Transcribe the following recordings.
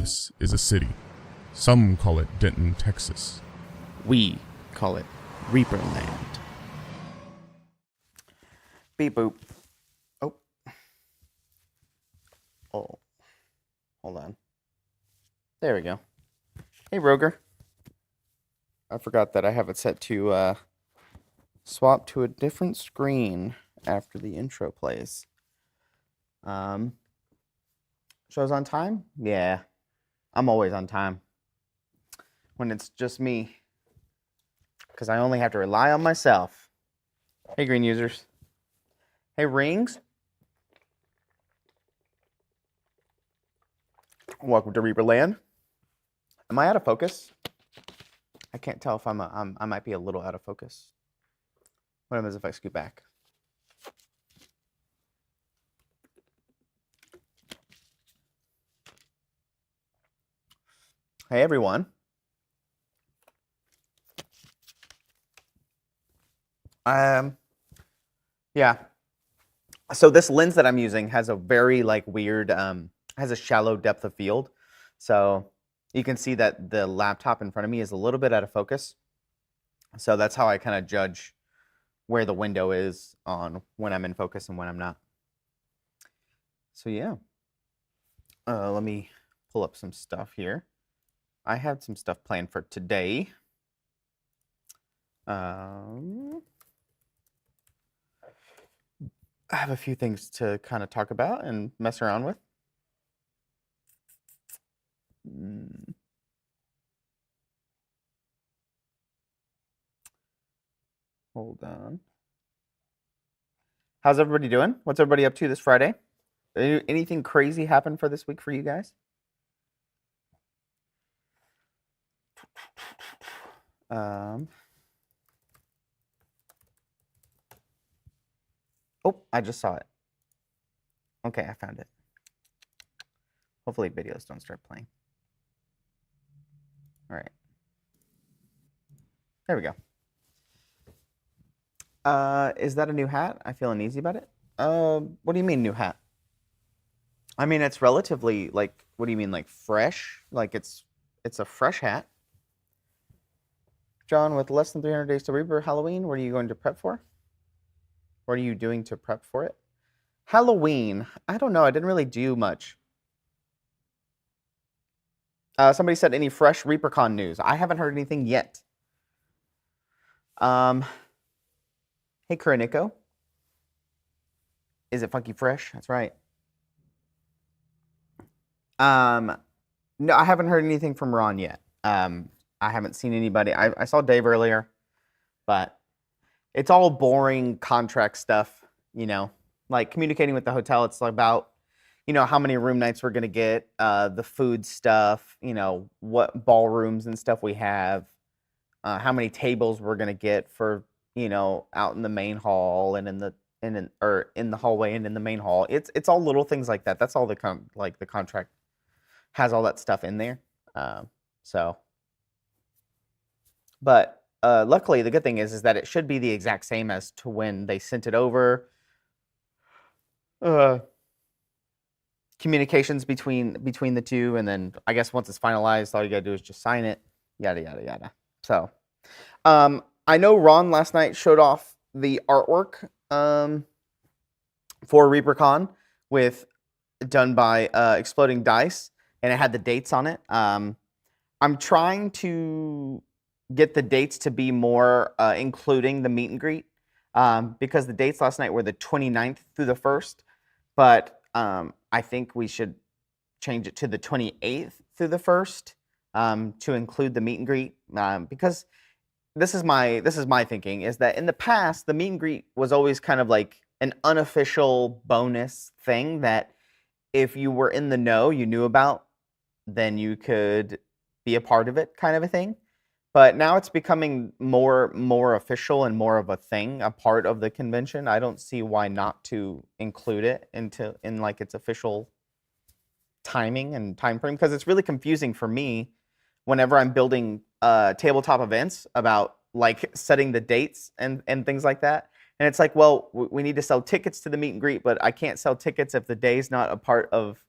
This is a city. Some call it Denton, Texas. We call it Reaperland. Beep boop. Oh. Oh. Hold on. There we go. Hey, Roger. I forgot that I have it set to swap to a different screen after the intro plays. Show's on time? Yeah. I'm always on time. When it's just me. Because I only have to rely on myself. Hey, green users. Hey, rings. Welcome to Reaperland. Am I out of focus? I can't tell if I might be a little out of focus. What happens if I scoot back? Hey, everyone. Yeah. So this lens that I'm using has a very weird, has a shallow depth of field. So you can see that the laptop in front of me is a little bit out of focus. So that's how I kind of judge where the window is on when I'm in focus and when I'm not. So yeah. Let me pull up some stuff here. I had some stuff planned for today. I have a few things to kind of talk about and mess around with. Hold on. How's everybody doing? What's everybody up to this Friday? Anything crazy happen for this week for you guys? Oh, I just saw it. Okay, I found it. Hopefully videos don't start playing. All right. There we go. Is that a new hat? I feel uneasy about it. What do you mean new hat? I mean, it's relatively what do you mean fresh? It's a fresh hat. John, with less than 300 days to Reaper Halloween, what are you going to prep for? What are you doing to prep for it? Halloween, I don't know. I didn't really do much. Somebody said any fresh Reapercon news. I haven't heard anything yet. Hey, Kuranico. Is it funky fresh? That's right. No, I haven't heard anything from Ron yet. I haven't seen anybody. I saw Dave earlier, but it's all boring contract stuff, communicating with the hotel. It's about, how many room nights we're going to get, the food stuff, what ballrooms and stuff we have, how many tables we're going to get for, out in the main hall and in the hallway and in the main hall. It's all little things like that. That's all the contract has all that stuff in there. But luckily, the good thing is that it should be the exact same as to when they sent it over. Communications between the two, and then I guess once it's finalized, all you gotta do is just sign it. Yada yada yada. So, I know Ron last night showed off the artwork for Reapercon done by Exploding Dice, and it had the dates on it. I'm trying to get the dates to be more including the meet and greet, because the dates last night were the 29th through the 1st, but I think we should change it to the 28th through the 1st to include the meet and greet, because this is my thinking, is that in the past the meet and greet was always kind of like an unofficial bonus thing that if you were in the know, you knew about, then you could be a part of it, kind of a thing. But now it's becoming more official and more of a thing, a part of the convention. I don't see why not to include it in its official timing and time frame, because it's really confusing for me whenever I'm building tabletop events about setting the dates and things like that. And it's well, we need to sell tickets to the meet and greet, but I can't sell tickets if the day's not a part of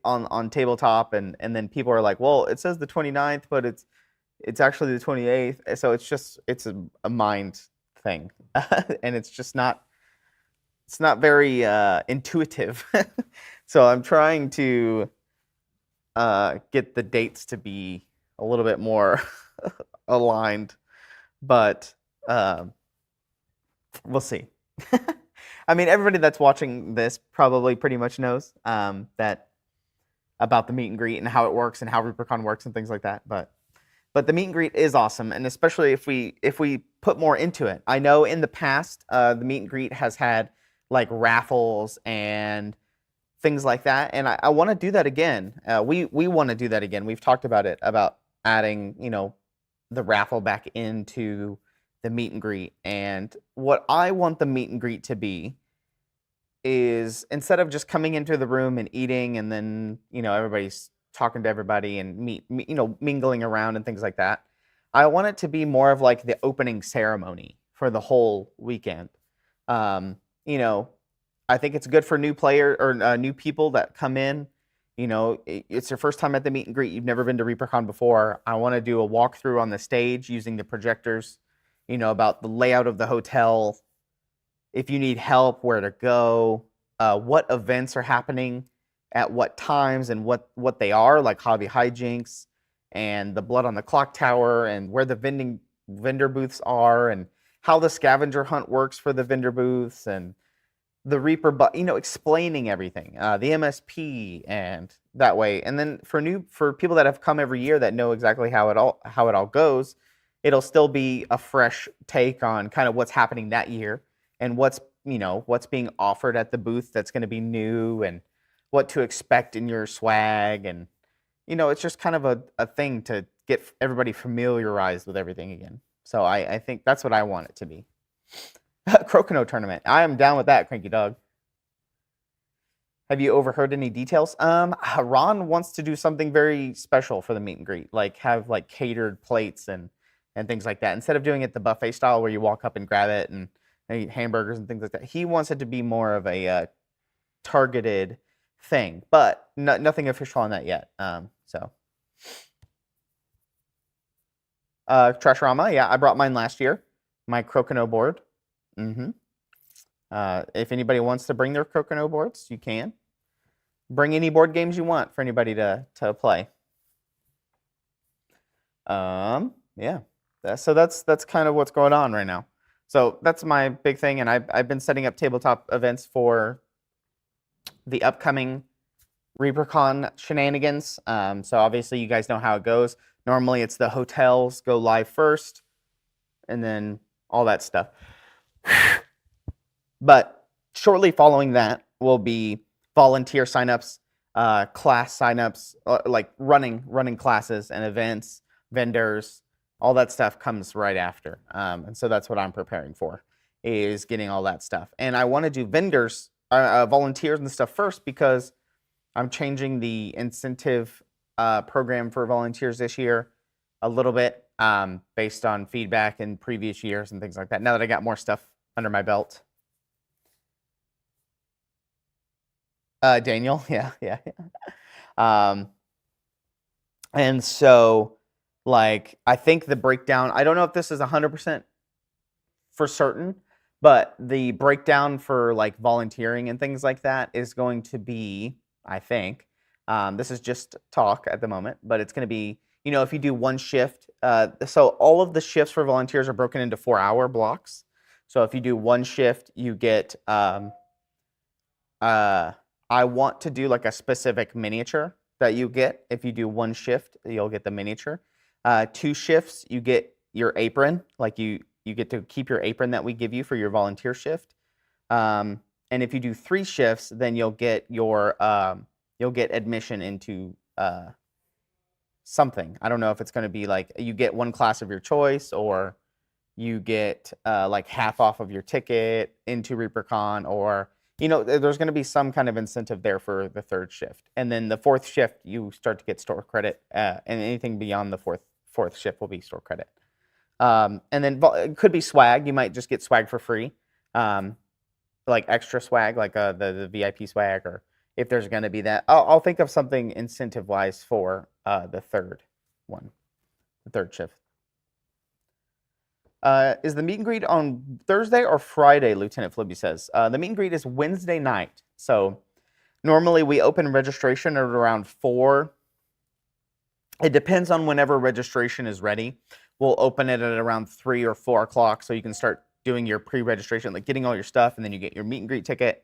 on tabletop, and then people are like, well, it says the 29th, but it's actually the 28th. So it's a mind thing, and it's not very intuitive. So I'm trying to get the dates to be a little bit more aligned, but we'll see. I mean, everybody that's watching this probably pretty much knows that about the meet and greet and how it works and how Reapercon works and things like that. But the meet and greet is awesome, and especially if we put more into it. I know in the past the meet and greet has had like raffles and things like that, and I want to do that again. We want to do that again. We've talked about it, about adding the raffle back into the meet and greet. And what I want the meet and greet to be is, instead of just coming into the room and eating and then everybody's talking to everybody and mingling around and things like that, I want it to be more of like the opening ceremony for the whole weekend. I think it's good for new player or new people that come in. It's your first time at the meet and greet. You've never been to Reapercon before. I want to do a walkthrough on the stage using the projectors, about the layout of the hotel, if you need help, where to go, what events are happening at what times and what they are, like hobby hijinks and the blood on the clock tower, and where the vendor booths are, and how the scavenger hunt works for the vendor booths, and the Reaper, explaining everything, the MSP, and that way. And then for people that have come every year that know exactly how it all goes, it'll still be a fresh take on kind of what's happening that year and what's being offered at the booth that's going to be new, and what to expect in your swag. And it's just kind of a thing to get everybody familiarized with everything again. So I think that's what I want it to be. Crocono tournament. I am down with that, Cranky Dog. Have you overheard any details? Ron wants to do something very special for the meet and greet, like have like catered plates and things like that. Instead of doing it the buffet style where you walk up and grab it and eat hamburgers and things like that, he wants it to be more of a targeted thing, but nothing official on that yet. Trashrama, yeah, I brought mine last year, my Crocono board. If anybody wants to bring their Crocono boards, you can. Bring any board games you want for anybody to play. Yeah. So that's kind of what's going on right now. So that's my big thing, and I've been setting up tabletop events for the upcoming Reapercon shenanigans. So obviously you guys know how it goes. Normally it's the hotels go live first, and then all that stuff. But shortly following that will be volunteer signups, class signups, like running classes and events, vendors, all that stuff comes right after. And so that's what I'm preparing for, is getting all that stuff. And I want to do vendors, volunteers and stuff first, because I'm changing the incentive program for volunteers this year a little bit, based on feedback in previous years and things like that, now that I got more stuff under my belt. Daniel, yeah. And so, like, I think the breakdown, I don't know if this is 100% for certain, but the breakdown for like volunteering and things like that is going to be, I think, this is just talk at the moment, but it's going to be, if you do one shift, so all of the shifts for volunteers are broken into 4-hour blocks. So if you do one shift, you get, I want to do like a specific miniature that you get. If you do one shift, you'll get the miniature. 2 shifts, you get your apron. Like you get to keep your apron that we give you for your volunteer shift. And if you do 3 shifts, then you'll get your you'll get admission into something. I don't know if it's going to be like you get one class of your choice, or you get like half off of your ticket into Reapercon, or there's going to be some kind of incentive there for the 3rd shift. And then the 4th shift, you start to get store credit, and anything beyond the fourth shift will be store credit. And then it could be swag. You might just get swag for free, like extra swag, like the VIP swag, or if there's going to be that. I'll think of something incentive-wise for the third one, the third shift. Is the meet and greet on Thursday or Friday, Lieutenant Flibby says. The meet and greet is Wednesday night. So normally we open registration at around 4. It depends on whenever registration is ready. We'll open it at around 3 or 4 o'clock so you can start doing your pre-registration, like getting all your stuff, and then you get your meet and greet ticket,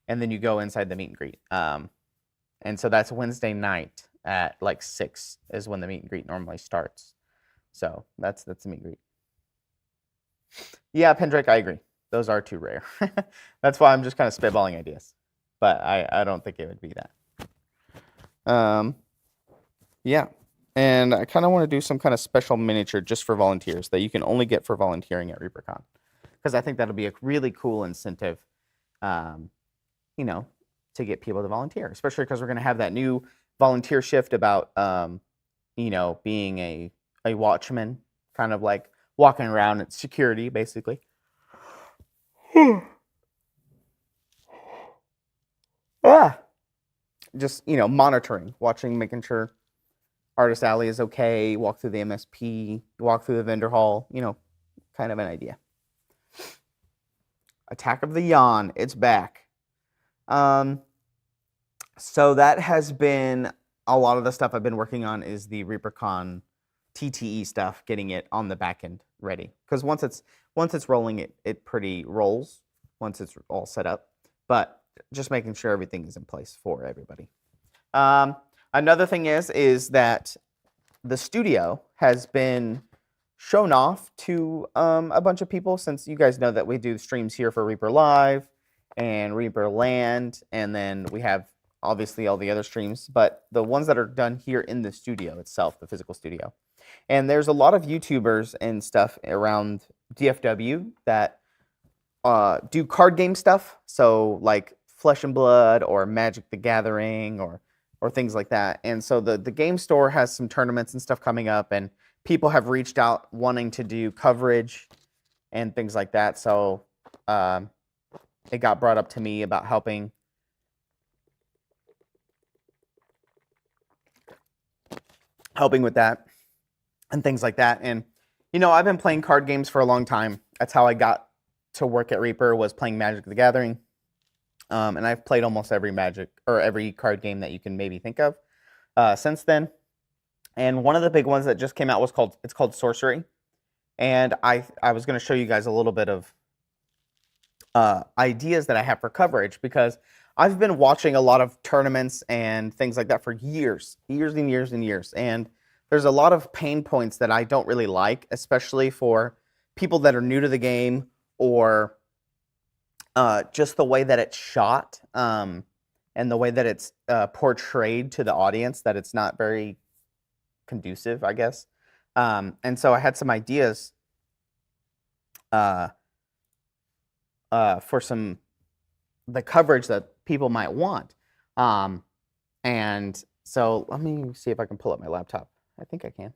and then you go inside the meet and greet. And so that's Wednesday night at like 6 is when the meet and greet normally starts. So that's the meet and greet. Yeah, Pendrake, I agree. Those are too rare. That's why I'm just kind of spitballing ideas. But I don't think it would be that. Yeah. And I kind of want to do some kind of special miniature just for volunteers that you can only get for volunteering at Reapercon. Because I think that'll be a really cool incentive, you know, to get people to volunteer. Especially because we're going to have that new volunteer shift about, you know, being a watchman, kind of like walking around at security, basically. Just, you know, monitoring, watching, making sure Artist Alley is okay, walk through the MSP, walk through the vendor hall, you know, kind of an idea. Attack of the Yawn, it's back. So that has been a lot of the stuff I've been working on is the Reapercon TTE stuff, getting it on the back end ready. Because once it's rolling, it pretty rolls once it's all set up. But just making sure everything is in place for everybody. Another thing is that the studio has been shown off to a bunch of people, since you guys know that we do streams here for Reaper Live and Reaperland, and then we have obviously all the other streams, but the ones that are done here in the studio itself, the physical studio. And there's a lot of YouTubers and stuff around DFW that do card game stuff, so like Flesh and Blood or Magic the Gathering or things like that. And so the game store has some tournaments and stuff coming up, and people have reached out wanting to do coverage and things like that. So it got brought up to me about helping with that and things like that. And, you know, I've been playing card games for a long time. That's how I got to work at Reaper, was playing Magic the Gathering. And I've played almost every Magic or every card game that you can maybe think of since then. And one of the big ones that just came out was called Sorcery. And I was going to show you guys a little bit of ideas that I have for coverage, because I've been watching a lot of tournaments and things like that for years and years and years. And there's a lot of pain points that I don't really like, especially for people that are new to the game, or just the way that it's shot and the way that it's portrayed to the audience, that it's not very conducive, I guess. And so I had some ideas for the coverage that people might want. And so let me see if I can pull up my laptop. I think I can.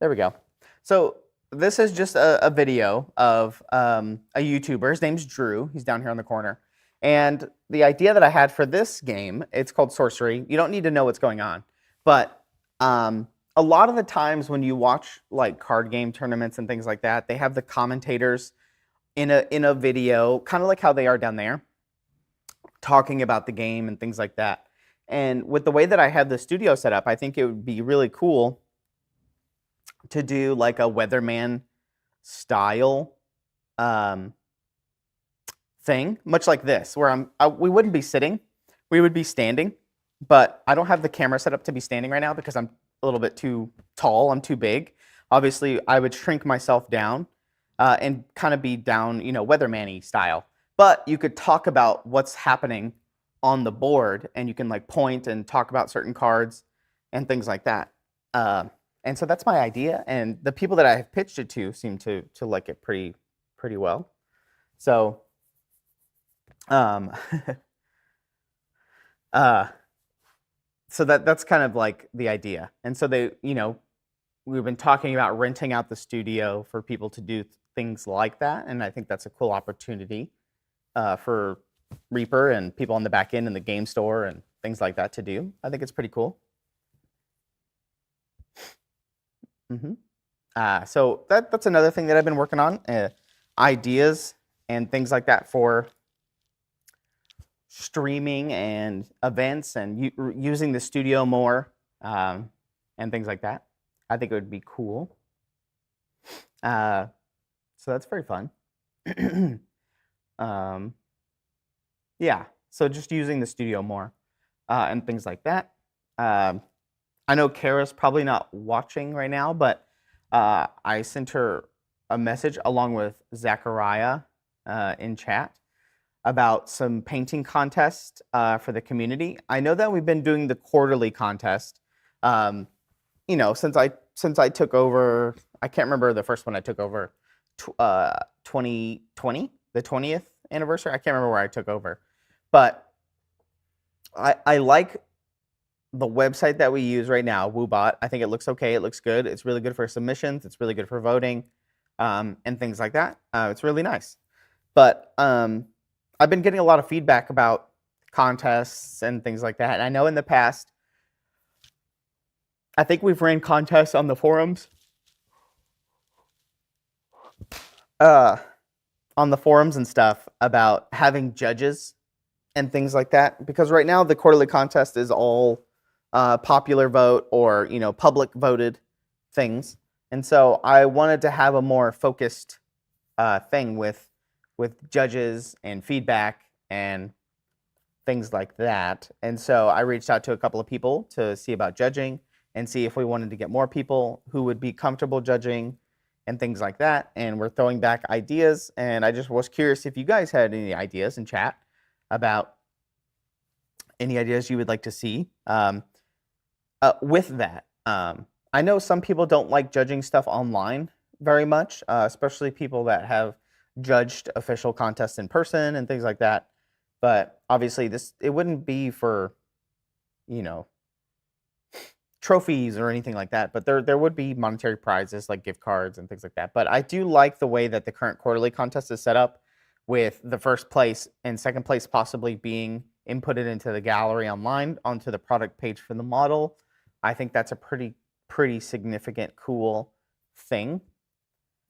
There we go. So this is just a video of a YouTuber. His name's Drew. He's down here on the corner. And the idea that I had for this game, it's called Sorcery. You don't need to know what's going on. But a lot of the times when you watch like card game tournaments and things like that, they have the commentators in a video, kind of like how they are down there, talking about the game and things like that. And with the way that I have the studio set up, I think it would be really cool to do like a weatherman style thing, much like this, where we wouldn't be sitting, we would be standing, but I don't have the camera set up to be standing right now because I'm a little bit too tall, I'm too big. Obviously, I would shrink myself down and kind of be down, you know, weatherman-y style. But you could talk about what's happening on the board, and you can like point and talk about certain cards and things like that. And so that's my idea, and the people that I have pitched it to seem to like it pretty well. So, so that's kind of like the idea. And so they, you know, we've been talking about renting out the studio for people to do things like that, and I think that's a cool opportunity for Reaper and people on the back end in the game store and things like that to do. I think it's pretty cool. So that's another thing that I've been working on, ideas and things like that for streaming and events and using the studio more and things like that. I think it would be cool. So that's very fun. Yeah, so just using the studio more and things like that. I know Kara's probably not watching right now, but I sent her a message along with Zachariah in chat about some painting contest for the community. I know that we've been doing the quarterly contest. Since I took over, I can't remember the first one I took over, 2020, the 20th anniversary. I can't remember where I took over, but I like the website that we use right now, WooBot. I think it looks okay. It looks good. It's really good for submissions. It's really good for voting and things like that. It's really nice. But I've been getting a lot of feedback about contests and things like that. And I know in the past, I think we've ran contests on the forums. On the forums and stuff about having judges and things like that. Because right now the quarterly contest is all popular vote or public voted things. And so I wanted to have a more focused thing with judges and feedback and things like that. And so I reached out to a couple of people to see about judging and see if we wanted to get more people who would be comfortable judging and things like that. And we're throwing back ideas. And I just was curious if you guys had any ideas in chat about any ideas you would like to see. With that, I know some people don't like judging stuff online very much, especially people that have judged official contests in person and things like that. But obviously it wouldn't be for, trophies or anything like that, but there would be monetary prizes like gift cards and things like that. But I do like the way that the current quarterly contest is set up, with the first place and second place possibly being inputted into the gallery online onto the product page for the model. I think that's a pretty significant, cool thing.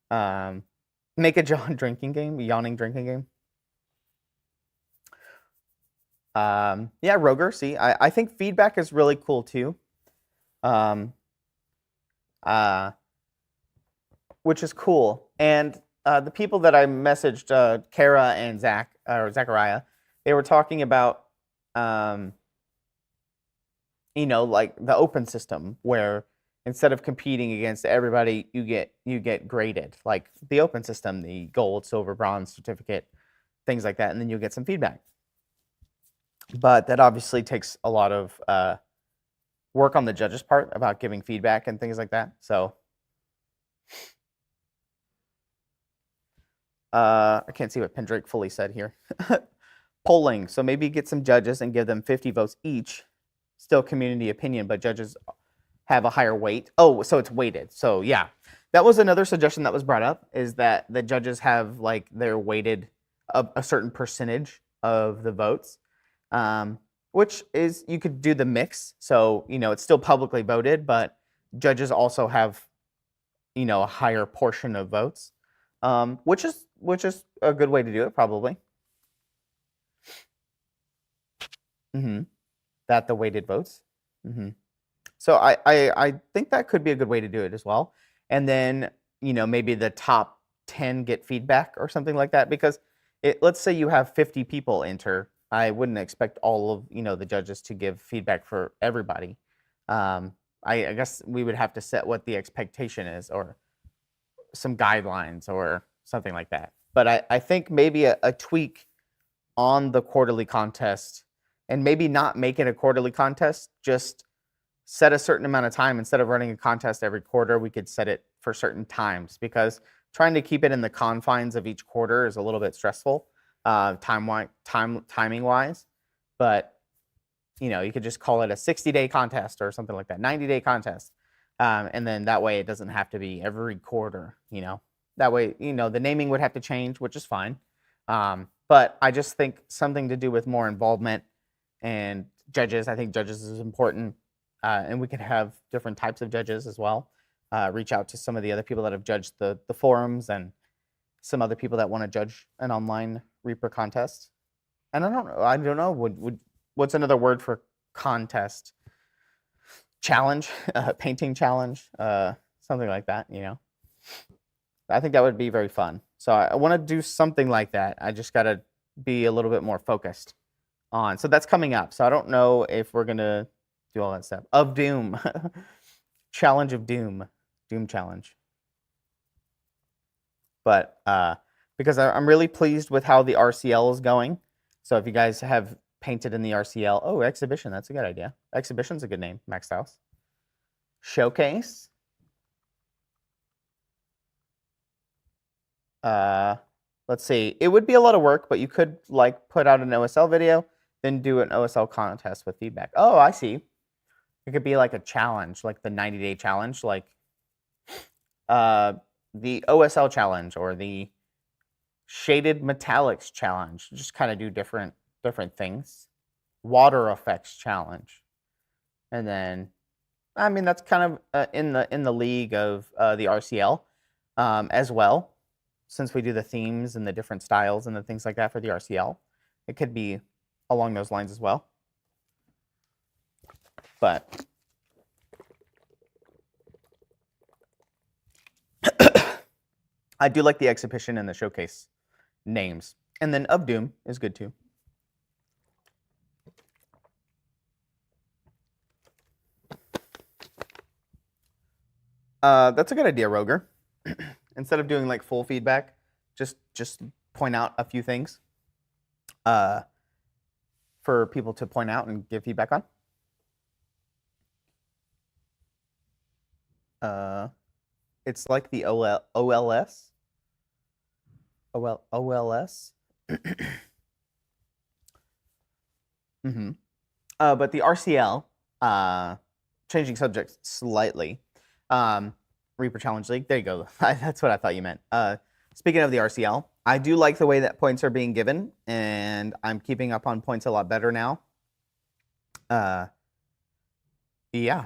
Make a yawning drinking game. Yeah, Roger. See, I think feedback is really cool too. Which is cool. And the people that I messaged, Kara and Zachariah, they were talking about, like the open system, where instead of competing against everybody, you get graded, like the open system, the gold, silver, bronze certificate, things like that, and then you'll get some feedback. But that obviously takes a lot of work on the judges' part about giving feedback and things like that. So I can't see what Pendrake fully said here. Polling. So maybe get some judges and give them 50 votes each. Still community opinion, but judges have a higher weight. Oh, so it's weighted. So yeah, that was another suggestion that was brought up, is that the judges have like they're weighted a certain percentage of the votes, which is, you could do the mix. So, it's still publicly voted, but judges also have, a higher portion of votes, which is a good way to do it, probably. That the weighted votes. So I think that could be a good way to do it as well. And then, maybe the top 10 get feedback or something like that, because let's say you have 50 people enter. I wouldn't expect all of, the judges to give feedback for everybody. I guess we would have to set what the expectation is, or some guidelines or something like that. But I think maybe a tweak on the quarterly contest, and maybe not make it a quarterly contest, just set a certain amount of time. Instead of running a contest every quarter, we could set it for certain times, because trying to keep it in the confines of each quarter is a little bit stressful, timing wise. But you could just call it a 60-day contest or something like that, 90-day contest, and then that way it doesn't have to be every quarter. That way, the naming would have to change, which is fine. But I just think something to do with more involvement and judges. I think judges is important, and we could have different types of judges as well. Reach out to some of the other people that have judged the forums and some other people that want to judge an online Reaper contest. And I don't know. What's another word for contest? Challenge, painting challenge, something like that. You know, I think that would be very fun. So I want to do something like that. I just got to be a little bit more focused on. So that's coming up. So I don't know if we're gonna do all that stuff. Of Doom, challenge of Doom, Doom challenge. But because I'm really pleased with how the RCL is going. So if you guys have painted in the RCL, oh, exhibition, that's a good idea. Exhibition's a good name, Max House. Showcase. Let's see. It would be a lot of work, but you could like put out an OSL video, then do an OSL contest with feedback. Oh, I see. It could be like a challenge, like the 90-day challenge, like the OSL challenge or the shaded metallics challenge. Just kind of do different things. Water effects challenge, and then I mean that's kind of in the league of the RCL as well. Since we do the themes and the different styles and the things like that for the RCL, it could be along those lines as well. But I do like the exhibition and the showcase names. And then Of Doom is good too. That's a good idea, Roger. Instead of doing like full feedback, just point out a few things for people to point out and give feedback on. It's like the OLS. OLS. Mm-hmm. But the RCL, changing subjects slightly. Reaper Challenge League. There you go. That's what I thought you meant. Speaking of the RCL, I do like the way that points are being given, and I'm keeping up on points a lot better now. Yeah,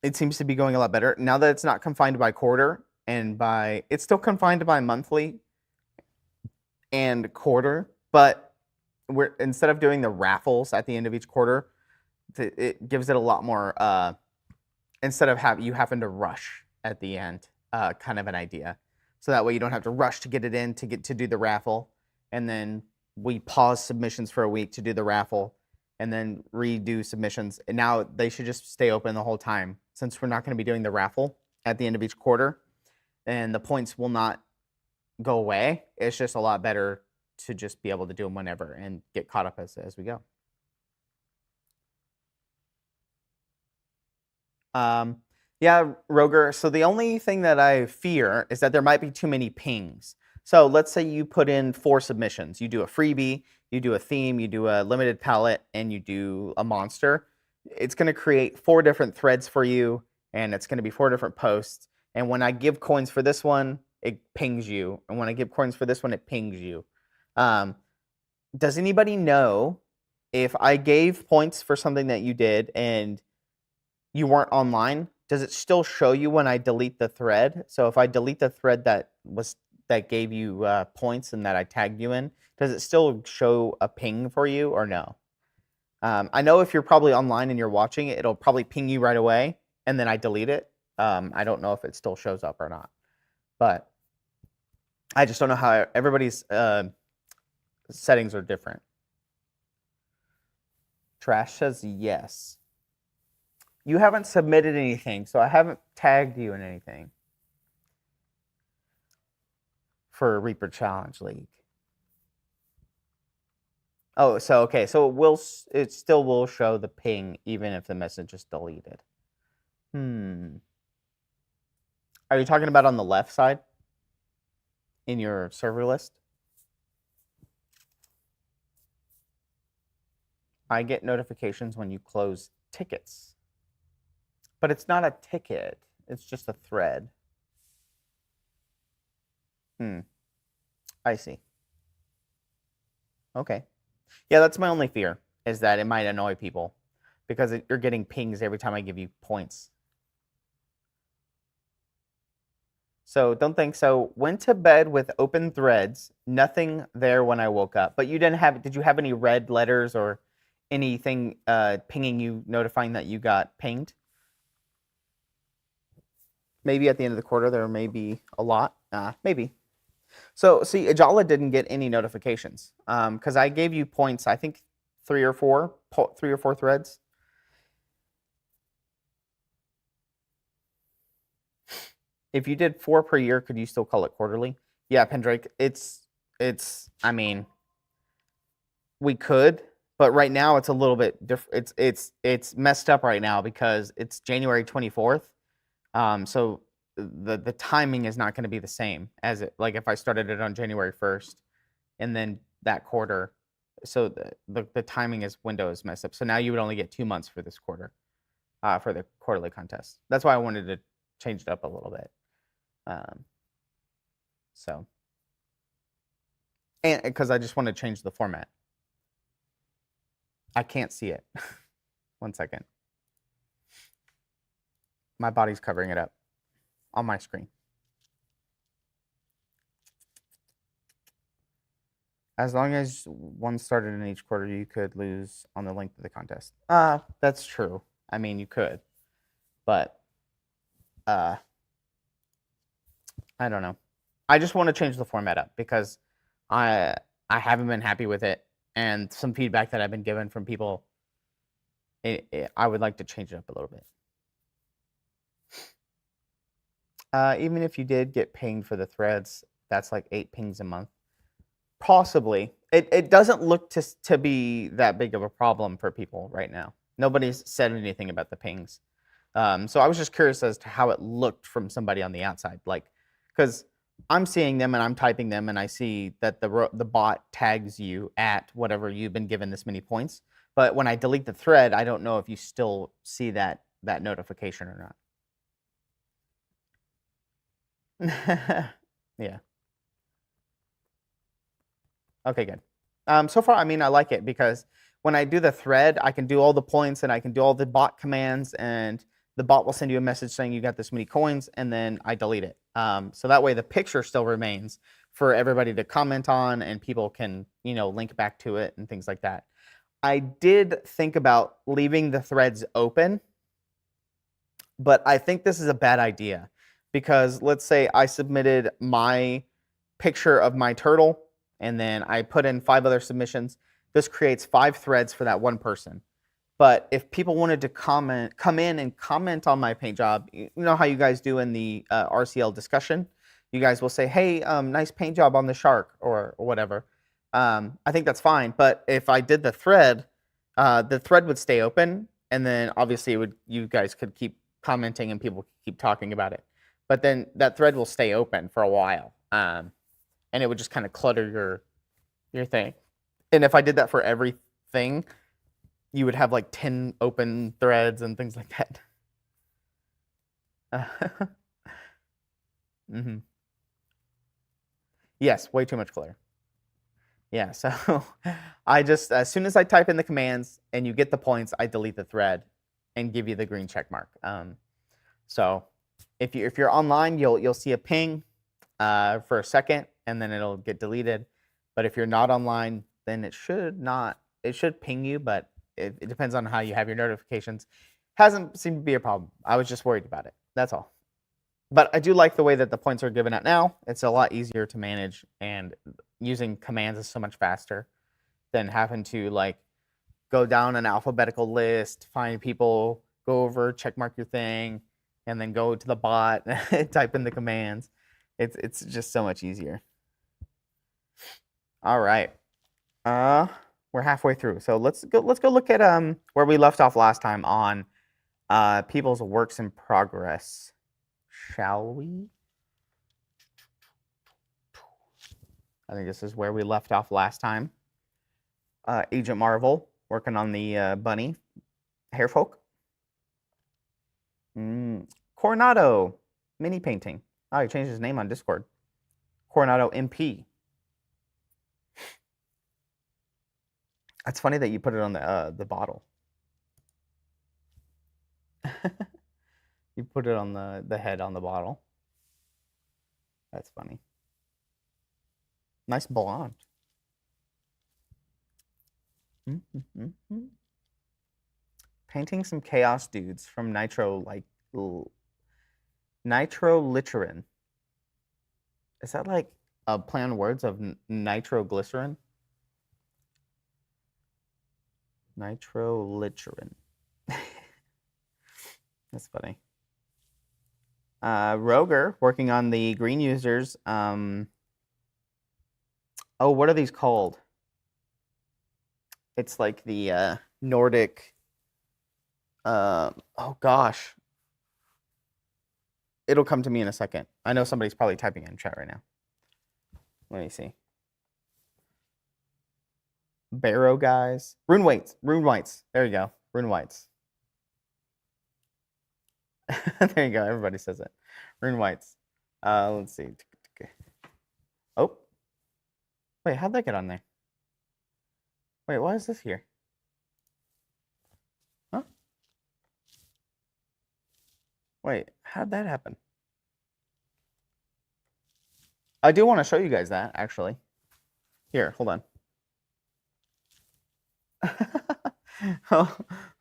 it seems to be going a lot better now that it's not confined by quarter and it's still confined by monthly and quarter, but instead of doing the raffles at the end of each quarter, it gives it a lot more. Instead of you having to rush at the end, kind of an idea. So that way you don't have to rush to get it in to do the raffle, and then we pause submissions for a week to do the raffle, and then redo submissions. And now they should just stay open the whole time, since we're not going to be doing the raffle at the end of each quarter, and the points will not go away. It's just a lot better to just be able to do them whenever and get caught up as we go. Yeah, Roger. So the only thing that I fear is that there might be too many pings. So let's say you put in 4 submissions. You do a freebie, you do a theme, you do a limited palette, and you do a monster. It's going to create 4 different threads for you, and it's going to be 4 different posts. And when I give coins for this one, it pings you. And when I give coins for this one, it pings you. Does anybody know if I gave points for something that you did and you weren't online, does it still show you when I delete the thread? So if I delete the thread that gave you points and that I tagged you in, does it still show a ping for you or no? I know if you're probably online and you're watching it, it'll probably ping you right away, and then I delete it. I don't know if it still shows up or not, but I just don't know how everybody's settings are different. Trash says yes. You haven't submitted anything, so I haven't tagged you in anything for Reaper Challenge League. Oh, so okay, so it still will show the ping even if the message is deleted. Are you talking about on the left side in your server list? I get notifications when you close tickets. But it's not a ticket. It's just a thread. I see. Okay. Yeah, that's my only fear, is that it might annoy people because you're getting pings every time I give you points. So don't think so. Went to bed with open threads. Nothing there when I woke up. But you didn't have. Did you have any red letters or anything pinging you, notifying that you got pinged? Maybe at the end of the quarter there may be a lot. Maybe. So see, Ajala didn't get any notifications because I gave you points. I think three or four threads. If you did 4 per year, could you still call it quarterly? Yeah, Pendrake. I mean, we could, but right now it's a little bit different. It's messed up right now because it's January 24th. So the timing is not going to be the same as it, like if I started it on January 1st and then that quarter. So the timing window is messed up. So now you would only get 2 months for this quarter, for the quarterly contest. That's why I wanted to change it up a little bit. So, and because I just want to change the format. I can't see it. 1 second. My body's covering it up on my screen. As long as one started in each quarter, you could lose on the length of the contest. That's true. I mean, you could, but I don't know. I just want to change the format up because I haven't been happy with it, and some feedback that I've been given from people, I would like to change it up a little bit. Even if you did get pinged for the threads, that's like 8 pings a month. Possibly. It doesn't look to be that big of a problem for people right now. Nobody's said anything about the pings. So I was just curious as to how it looked from somebody on the outside. Like, because I'm seeing them and I'm typing them and I see that the bot tags you at whatever you've been given this many points. But when I delete the thread, I don't know if you still see that notification or not. Yeah. Okay, good. So far, I mean, I like it because when I do the thread, I can do all the points and I can do all the bot commands, and the bot will send you a message saying you got this many coins, and then I delete it. So that way the picture still remains for everybody to comment on, and people can, link back to it and things like that. I did think about leaving the threads open, but I think this is a bad idea because let's say I submitted my picture of my turtle and then I put in 5 other submissions. This creates 5 threads for that one person. But if people wanted to come in and comment on my paint job, you know how you guys do in the RCL discussion? You guys will say, hey, nice paint job on the shark or whatever. I think that's fine. But if I did the thread would stay open. And then obviously you guys could keep commenting and people keep talking about it. But then that thread will stay open for a while. And it would just kind of clutter your thing. And if I did that for everything, you would have like 10 open threads and things like that. Mm-hmm. Yes, way too much clutter. Yeah, so I just, as soon as I type in the commands and you get the points, I delete the thread and give you the green check mark. So if you're online, you'll see a ping for a second and then it'll get deleted. But if you're not online, then it should ping you, but it depends on how you have your notifications. Hasn't seemed to be a problem. I was just worried about it. That's all. But I do like the way that the points are given out now. It's a lot easier to manage, and using commands is so much faster than having to like go down an alphabetical list, find people, go over, check mark your thing, and then go to the bot, type in the commands. It's just so much easier. All right. We're halfway through. So let's go look at where we left off last time on people's works in progress. Shall we? I think this is where we left off last time. Agent Marvel working on the bunny hair folk. Coronado mini painting. Oh, he changed his name on Discord. Coronado MP. It's funny that you put it on the bottle. You put it on the head on the bottle. That's funny. Nice blonde. Painting some chaos dudes from nitroglycerin. Is that like a play on words of nitroglycerin? Nitroglycerin. That's funny. Roger working on the green users. Oh, what are these called? It's like the Nordic. Oh gosh. It'll come to me in a second. I know somebody's probably typing in chat right now. Let me see. Barrow guys. Rune whites. There you go. Rune whites. There you go. Everybody says it. Rune whites. Let's see. Oh. Wait, how'd that get on there? Wait, why is this here? Huh? Wait, how'd that happen? I do want to show you guys that, actually. Here, hold on.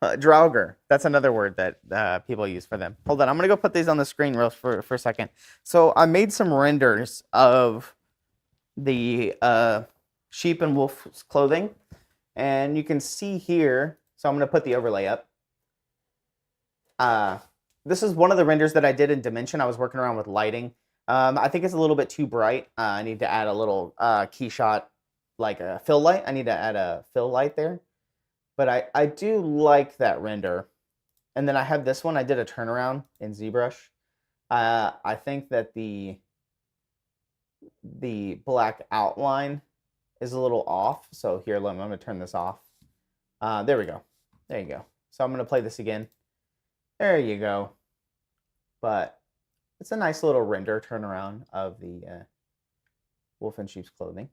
Draugr. That's another word that people use for them. Hold on, I'm going to go put these on the screen for a second. So I made some renders of the sheep and wolf's clothing. And you can see here, so I'm going to put the overlay up. This is one of the renders that I did in Dimension. I was working around with lighting. I think it's a little bit too bright. I need to add a little key shot, like a fill light. I need to add a fill light there. But I do like that render. And then I have this one. I did a turnaround in ZBrush. I think that the black outline is a little off. So here, I'm going to turn this off. There we go. There you go. So I'm going to play this again. There you go. But it's a nice little render turnaround of the wolf in sheep's clothing.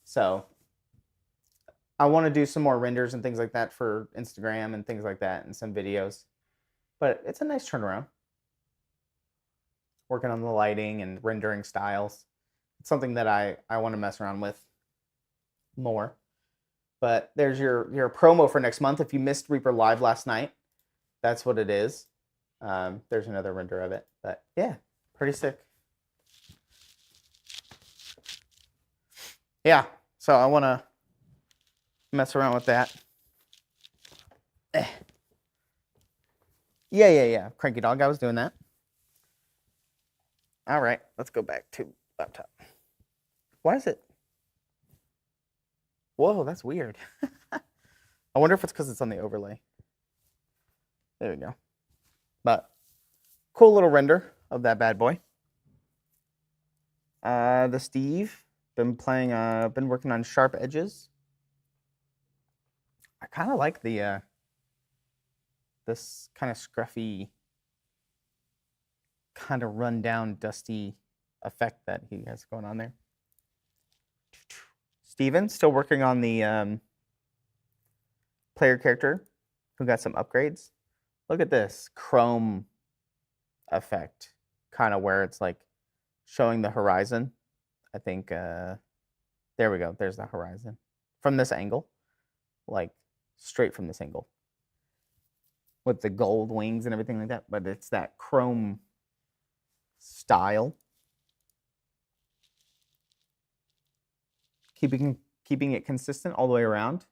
So I want to do some more renders and things like that for Instagram and things like that and some videos. But it's a nice turnaround. Working on the lighting and rendering styles. It's something that I want to mess around with more. But there's your promo for next month. If you missed Reaper Live last night, that's what it is. There's another render of it. But yeah, pretty sick. Yeah, so I want to mess around with that. Yeah. Cranky Dog, I was doing that. All right, let's go back to laptop. Why is it? Whoa, that's weird. I wonder if it's because it's on the overlay. There we go. But cool little render of that bad boy. The Steve, been working on sharp edges. I kind of like the this kind of scruffy, kind of run down, dusty effect that he has going on there. Steven, still working on the player character who got some upgrades. Look at this chrome effect, kind of where it's like showing the horizon. I think, there we go. There's the horizon from this angle, like straight from this angle with the gold wings and everything like that. But it's that chrome style. Keeping it consistent all the way around.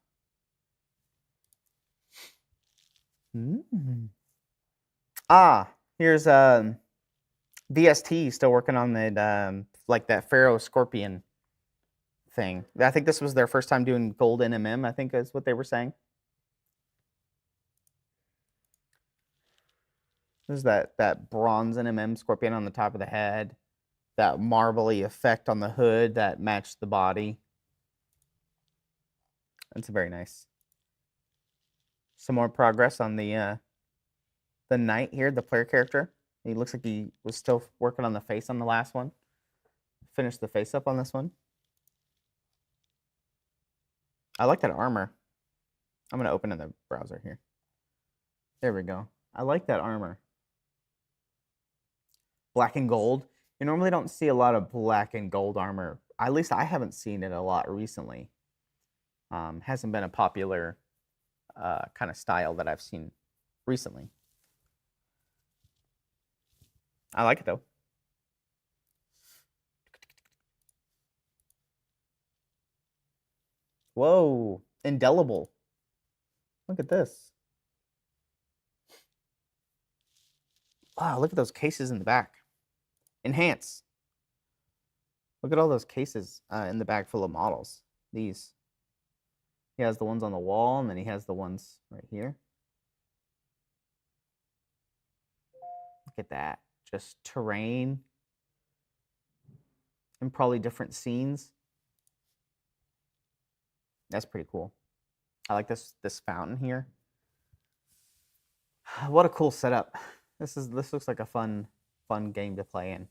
Here's VST still working on the like that Pharaoh Scorpion thing. I think this was their first time doing gold NMM, I think is what they were saying. There's that bronze NMM Scorpion on the top of the head. That marbly effect on the hood that matched the body. That's very nice. Some more progress on the knight here, the player character. He looks like he was still working on the face on the last one. Finished the face up on this one. I like that armor. I'm going to open in the browser here. There we go. I like that armor. Black and gold. You normally don't see a lot of black and gold armor. At least I haven't seen it a lot recently. Hasn't been a popular kind of style that I've seen recently. I like it though. Whoa, indelible. Look at this. Wow, look at those cases in the back. Enhance. Look at all those cases in the back full of models. These. He has the ones on the wall, and then he has the ones right here. Look at that. Just terrain. And probably different scenes. That's pretty cool. I like this fountain here. What a cool setup. This looks like a fun game to play in.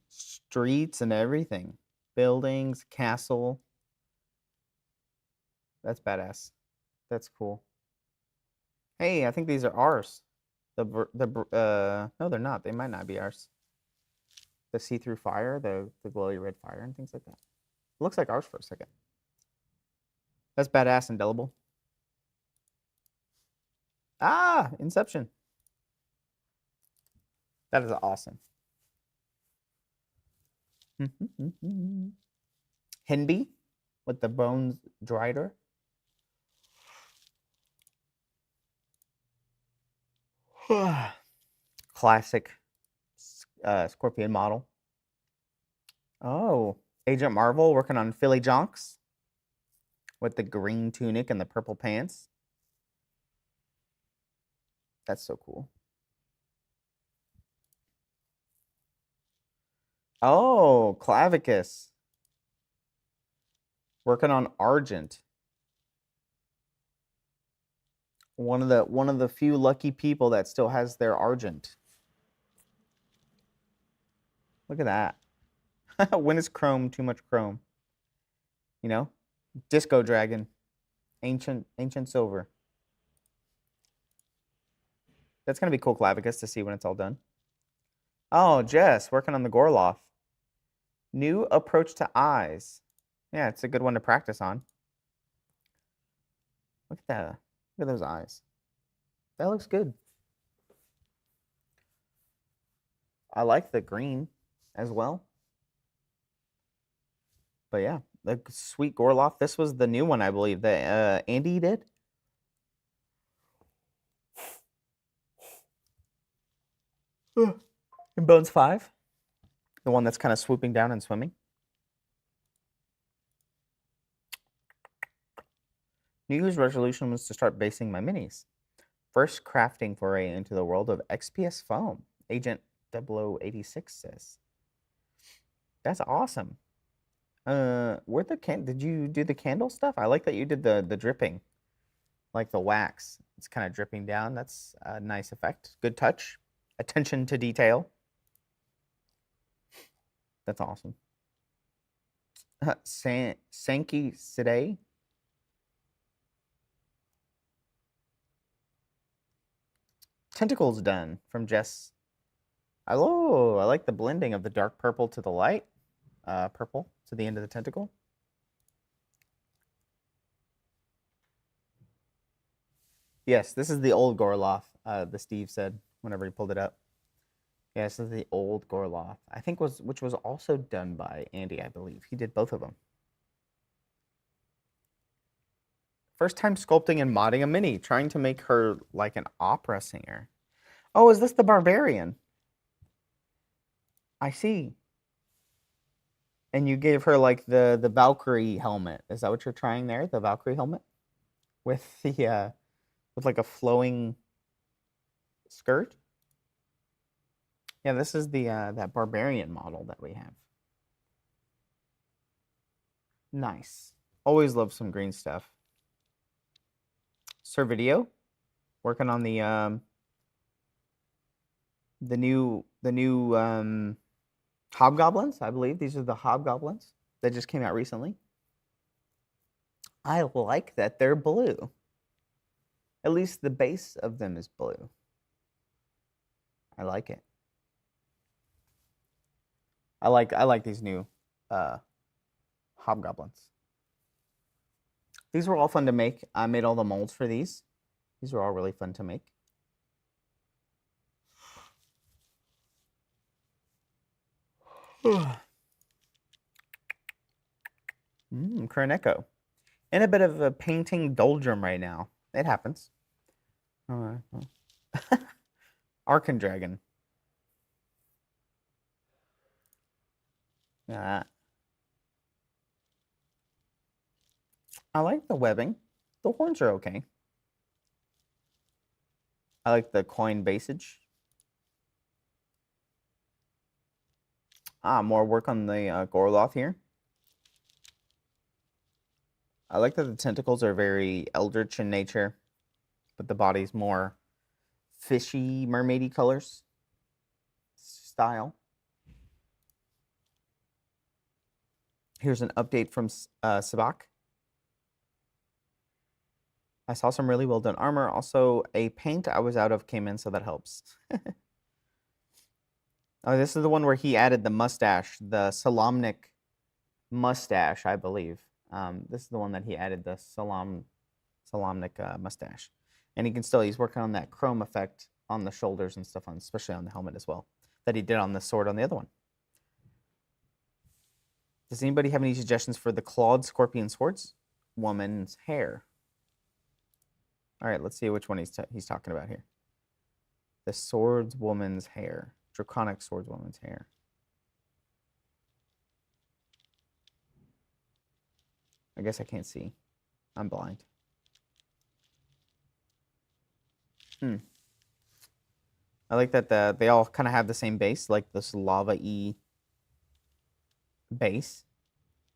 Streets and everything. Buildings, castle. That's badass. That's cool. Hey, I think these are ours. No, they're not. They might not be ours. The see-through fire, the glowy red fire and things like that. It looks like ours for a second. That's badass, indelible. Ah, Inception. That is awesome. Henby with the bones drider. Classic Scorpion model. Oh, Agent Marvel working on Philly Jonks with the green tunic and the purple pants. That's so cool. Oh, Clavicus. Working on Argent. One of the few lucky people that still has their Argent. Look at that. When is chrome too much chrome? You know? Disco Dragon. Ancient silver. That's gonna be cool, Clavicus, to see when it's all done. Oh, Jess, working on the Gorloff. New approach to eyes. Yeah, it's a good one to practice on. Look at that. Look at those eyes. That looks good. I like the green as well. But yeah, the sweet Gorloff. This was the new one, I believe, that Andy did. In Bones 5. The one that's kind of swooping down and swimming. New Year's resolution was to start basing my minis. First crafting foray into the world of XPS foam. Agent 0086 says. That's awesome. Did you do the candle stuff? I like that you did the dripping. Like the wax. It's kind of dripping down. That's a nice effect. Good touch. Attention to detail. That's awesome. Sankey Side. Tentacles done from Jess. Oh, I like the blending of the dark purple to the light purple to the end of the tentacle. Yes, this is the old Gorloff, the Steve said whenever he pulled it up. Yeah, this is the old Gorloff. I think which was also done by Andy, I believe. He did both of them. First time sculpting and modding a mini, trying to make her like an opera singer. Oh, is this the Barbarian? I see. And you gave her like the Valkyrie helmet. Is that what you're trying there? The Valkyrie helmet? With the with like a flowing skirt? Yeah, this is the that Barbarian model that we have. Nice. Always love some green stuff. Sir Video, working on the new Hobgoblins, I believe. These are the hobgoblins that just came out recently. I like that they're blue. At least the base of them is blue. I like it. I like these new hobgoblins. These were all fun to make. I made all the molds for these. These were all really fun to make. Current echo. In a bit of a painting doldrum right now. It happens. Archon Dragon. I like the webbing. The horns are okay. I like the coin basage. More work on the Gorloth here. I like that the tentacles are very eldritch in nature, but the body's more fishy, mermaidy colors style. Here's an update from Sabak. I saw some really well done armor. Also, a paint I was out of came in, so that helps. Oh, this is the one where he added the mustache, the Solamnic mustache, I believe. This is the one that he added the Solamnic mustache. And he's working on that chrome effect on the shoulders and stuff, especially on the helmet as well, that he did on the sword on the other one. Does anybody have any suggestions for the clawed scorpion swords? Woman's hair. All right, let's see which one he's talking about here. The swordswoman's hair. Draconic swordswoman's hair. I guess I can't see. I'm blind. I like that they all kind of have the same base, like this lava-y base.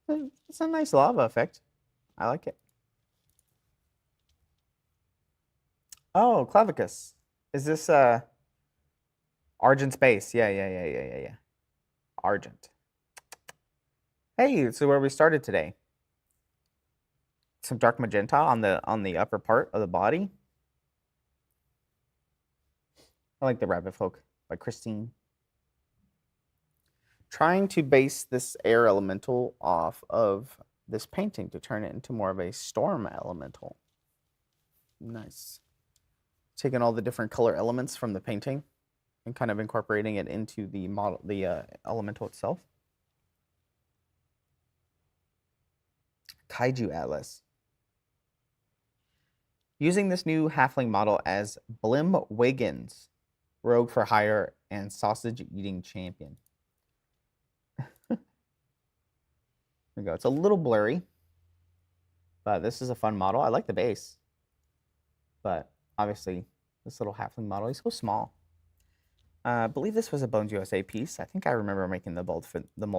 It's a nice lava effect. I like it. Oh, Clavicus. Is this Argent's base? Yeah. Argent. Hey, so where we started today. Some dark magenta on the upper part of the body. I like the Rabbit Folk by Christine. Trying to base this air elemental off of this painting to turn it into more of a storm elemental. Nice. Taking all the different color elements from the painting and kind of incorporating it into the model, the elemental itself. Kaiju Atlas. Using this new halfling model as Blim Wiggins, rogue for hire and sausage-eating champion. There we go. It's a little blurry, but this is a fun model. I like the base, but obviously this little halfling model, he's so small. I believe this was a Bones USA piece. I think I remember making the mold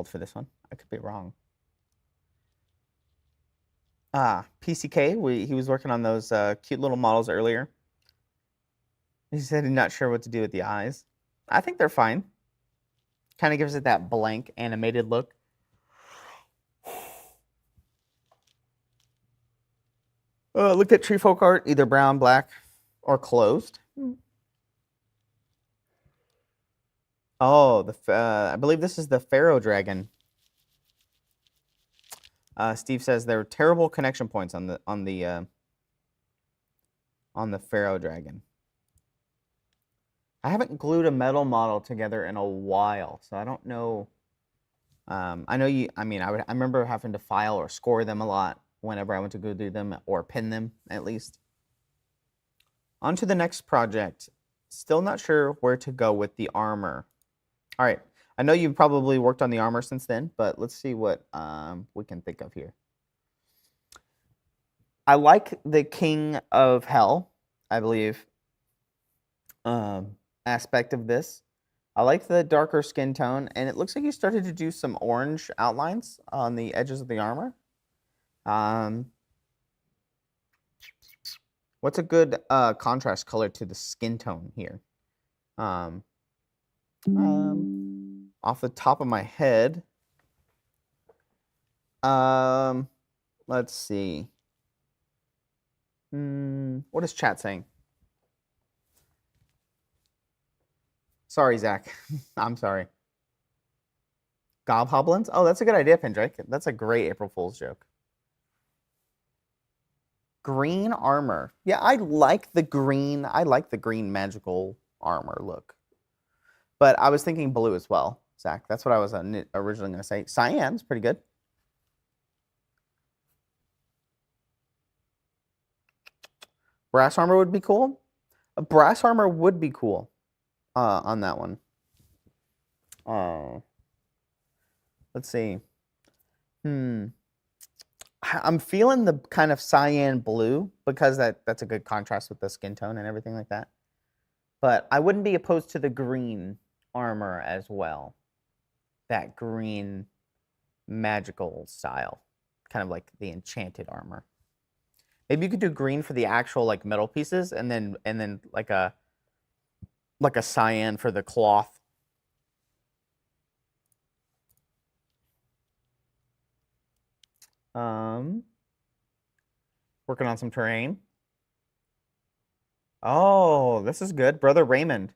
for this one. I could be wrong. PCK, he was working on those cute little models earlier. He said he's not sure what to do with the eyes. I think they're fine. Kind of gives it that blank animated look. Looked at tree folk art, either brown, black, or closed. Oh, I believe this is the Pharaoh Dragon. Steve says there are terrible connection points on the Pharaoh Dragon. I haven't glued a metal model together in a while, so I don't know. I know you. I mean, I remember having to file or score them a lot whenever I went to go do them or pin them at least. On to the next project. Still not sure where to go with the armor. All right. I know you've probably worked on the armor since then, but let's see what we can think of here. I like the King of Hell, I believe, aspect of this. I like the darker skin tone, and it looks like you started to do some orange outlines on the edges of the armor. What's a good contrast color to the skin tone here? off the top of my head. Let's see. What is chat saying? Sorry, Zach. I'm sorry. Gobhoblins? Oh, that's a good idea, Pendrake. That's a great April Fool's joke. Green armor. Yeah, I like the green magical armor look. But I was thinking blue as well, Zach. That's what I was originally going to say. Cyan's pretty good. Brass armor would be cool. Brass armor would be cool on that one. Let's see. I'm feeling the kind of cyan blue because that's a good contrast with the skin tone and everything like that. But I wouldn't be opposed to the green armor as well. That green magical style, kind of like the enchanted armor. Maybe you could do green for the actual like metal pieces, and then like a cyan for the cloth. Working on some terrain. Oh, this is good. Brother Raymond,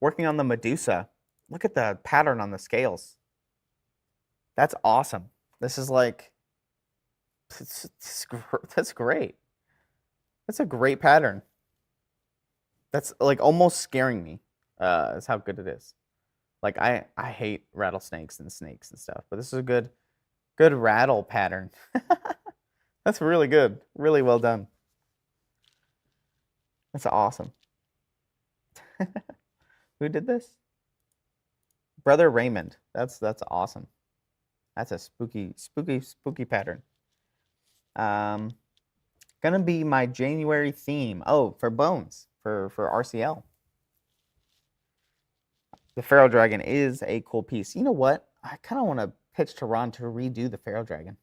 working on the Medusa. Look at the pattern on the scales. That's awesome. This is like, that's great. That's a great pattern. That's like almost scaring me. Is how good it is. Like I hate rattlesnakes and snakes and stuff, but this is a good rattle pattern. That's really good. Really well done. That's awesome. Who did this? Brother Raymond. That's awesome. That's a spooky pattern. Gonna be my January theme. Oh, for Bones, for RCL. The Pharaoh Dragon is a cool piece. You know what? I kind of want to pitch to Ron to redo the Pharaoh Dragon.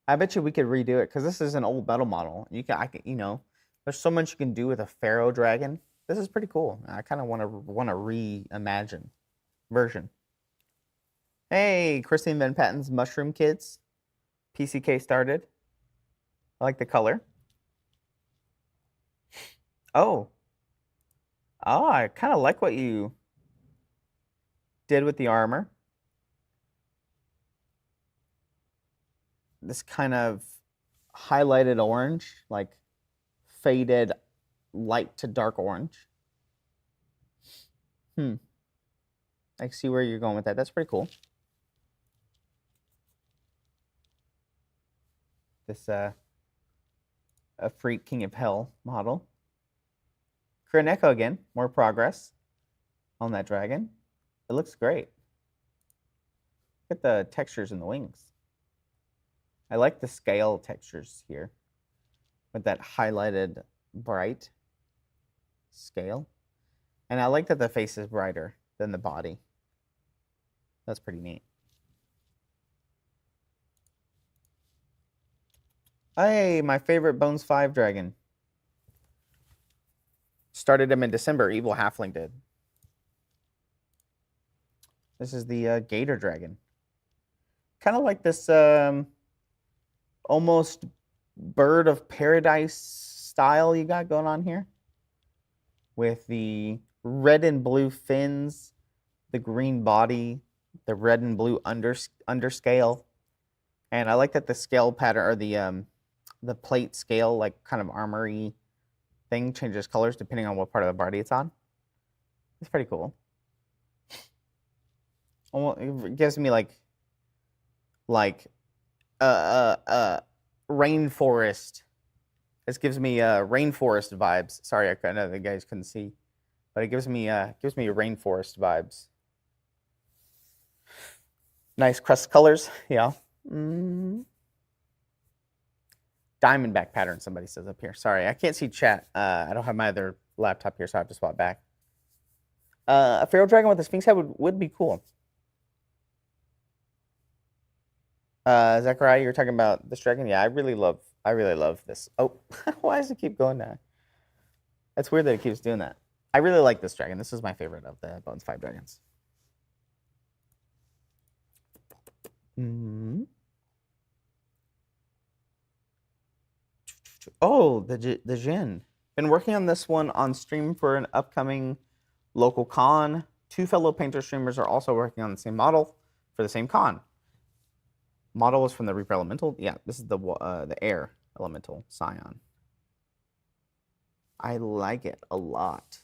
I bet you we could redo it because this is an old metal model. There's so much you can do with a Pharaoh Dragon. This is pretty cool. I kind of want to reimagine version. Hey, Christine Van Patten's Mushroom Kids. PCK started. I like the color. Oh, I kind of like what you did with the armor. This kind of highlighted orange, like faded light to dark orange. I see where you're going with that. That's pretty cool. This a Freak King of Hell model. Kroneko again, more progress on that dragon. It looks great. Look at the textures in the wings. I like the scale textures here with that highlighted bright scale. And I like that the face is brighter than the body. That's pretty neat. Hey, my favorite Bones 5 dragon. Started him in December. Evil Halfling did. This is the Gator Dragon. Kind of like this almost Bird of Paradise style you got going on here. With the red and blue fins, the green body, the red and blue underscale. And I like that the scale pattern, or the plate scale, like kind of armory thing, changes colors depending on what part of the body it's on. It's pretty cool. It gives me like rainforest. This gives me rainforest vibes. Sorry, I know the guys couldn't see, but it gives me rainforest vibes. Nice crust colors, yeah. Diamondback pattern, somebody says up here. Sorry, I can't see chat. I don't have my other laptop here, so I have to swap back. A Pharaoh Dragon with a Sphinx head would be cool. Zachariah, you're talking about this dragon? Yeah, I really love this. Oh, why does it keep going now? That's weird that it keeps doing that. I really like this dragon. This is my favorite of the Bones 5 dragons. Mhm. Oh, the Jin. Been working on this one on stream for an upcoming local con. Two fellow painter streamers are also working on the same model for the same con. Model was from the Reaper Elemental. Yeah, this is the Air Elemental Scion. I like it a lot.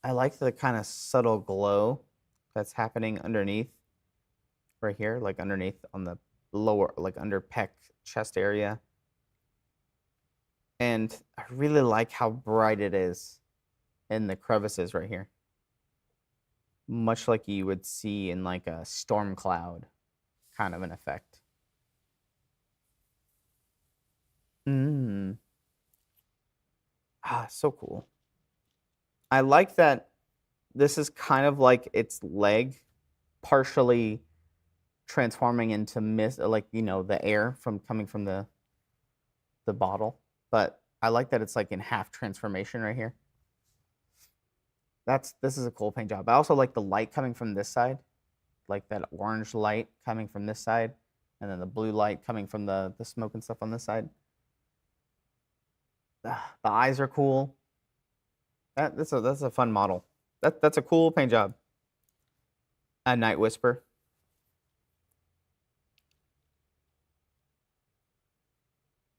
I like the kind of subtle glow that's happening underneath right here, like underneath on the lower, like under pec chest area. And I really like how bright it is in the crevices right here. Much like you would see in like a storm cloud kind of an effect. So cool. I like that this is kind of like its leg partially transforming into mist, like, you know, the air from coming from the bottle. But I like that it's like in half transformation right here. This is a cool paint job. I also like the light coming from this side, like that orange light coming from this side, and then the blue light coming from the smoke and stuff on this side. The eyes are cool. That's a fun model. That's a cool paint job. A Night Whisper.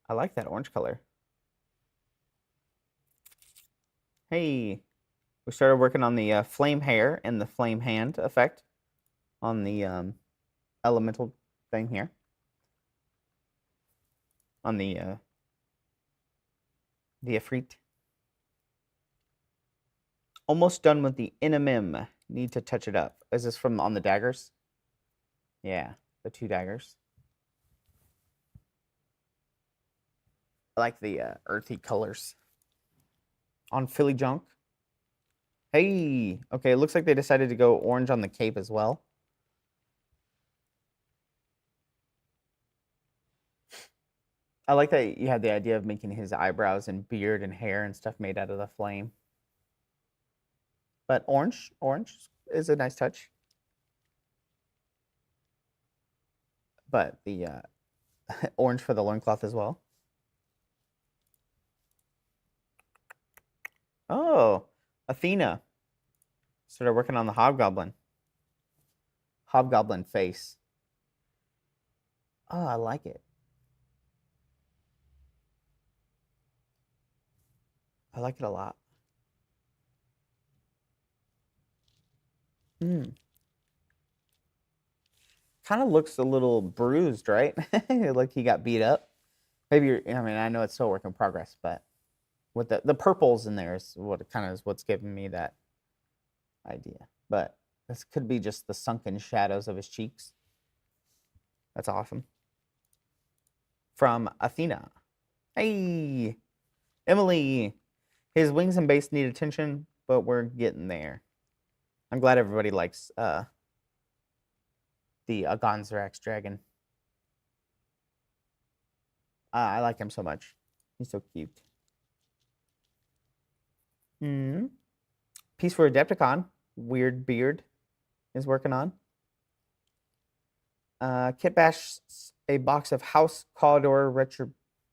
I like that orange color. Hey, we started working on the flame hair and the flame hand effect on the elemental thing here. On the Ifrit. Almost done with the Inamim. Need to touch it up. Is this from on the daggers? Yeah, the 2 daggers. I like the earthy colors. On Philly Junk. Hey, okay, it looks like they decided to go orange on the cape as well. I like that you had the idea of making his eyebrows and beard and hair and stuff made out of the flame. But orange is a nice touch. But the orange for the loincloth as well. Oh, Athena. Started working on the hobgoblin. Hobgoblin face. Oh, I like it. I like it a lot. Kind of looks a little bruised, right? Like he got beat up. Maybe I mean, I know it's still a work in progress, but with the purples in there is what's giving me that idea. But this could be just the sunken shadows of his cheeks. That's awesome. From Athena. Hey, Emily. His wings and base need attention, but we're getting there. I'm glad everybody likes the Agonzarax dragon. I like him so much. He's so cute. Piece for Adepticon. Weird Beard is working on. Kit Bash a box of House Cawdor